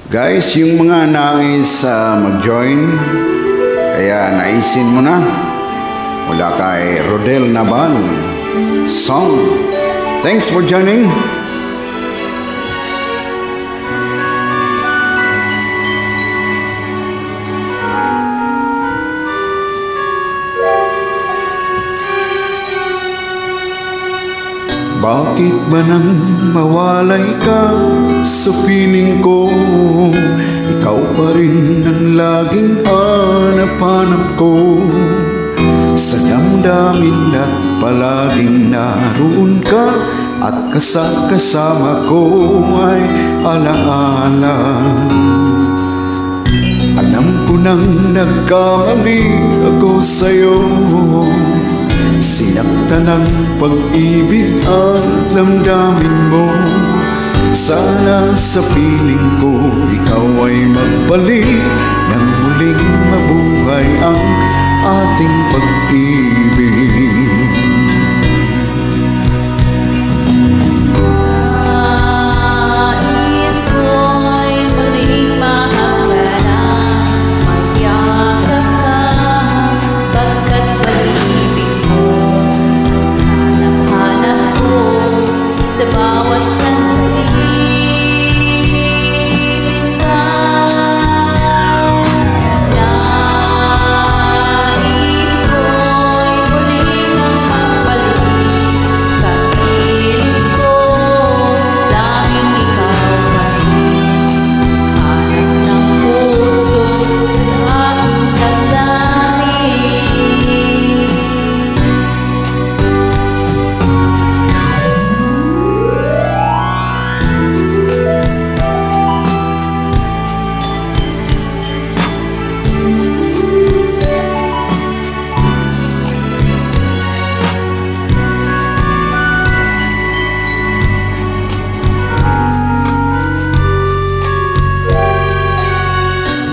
Guys, yung mga nais mag-join, kaya naisin mo na. Mula kay Rodel Naval song. Thanks for joining. Bakit ba nang mawalay ka sa piling ko? Ikaw pa rin ang laging hanap-hanap ko. Sa damdamin at palaging naroon ka, at kasama ko ay alaala. Alam ko nang nagkamali ako sa'yo. Sinaktan ng pag-ibig at damdamin mo. Sana sa piling ko ikaw ay magbalik, nang muling mabuhay ang ating pag-ibig.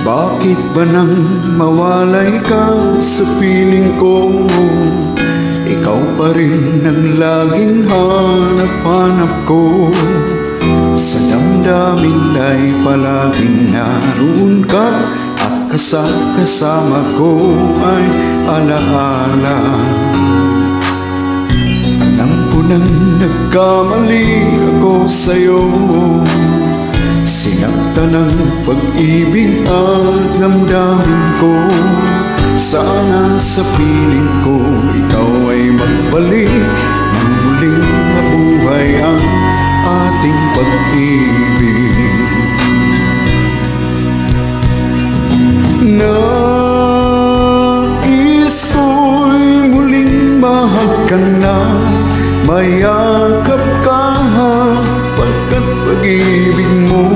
Bakit ba nang mawalay ka sa piling ko? Ikaw pa rin ang laging hanap-hanap ko. Sa damdamin ay palaging naroon ka, at kasama ko ay alaala. Alam ko nang nagkamali ako sa'yo. Sinaktan ng pag-ibig at damdamin ko. Sana sa piling ko ikaw ay magbalik, nang muling mabuhay ang ating pag-ibig. Nais ko'y muling mahal ka na, mayakap ka, pagkat pag-ibig mo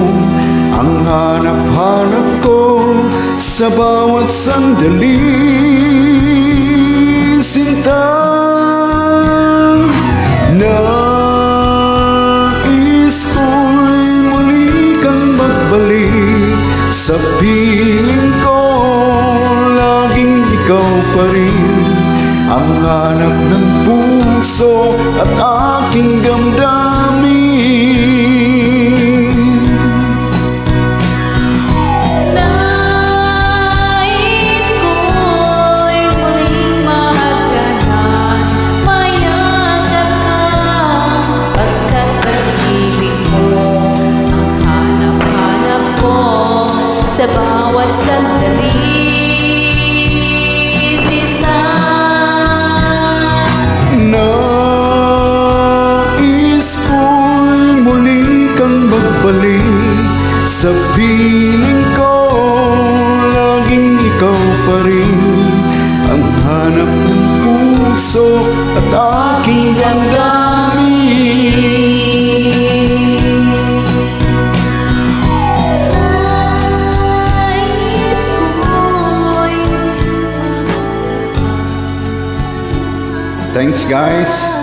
ang hanap-hanap ko sa bawat sandali, sinta. Nais ko'y muli kang magbalik sa piling ko. Laging ikaw pa rin ang hanap ng puso at aking damdamin. Sa bawat sandali, sinta. Nais ko'y muli kang magbalik sa piling ko. Laging ikaw pa rin ang hanap ng puso at aking damdamin. Thanks guys.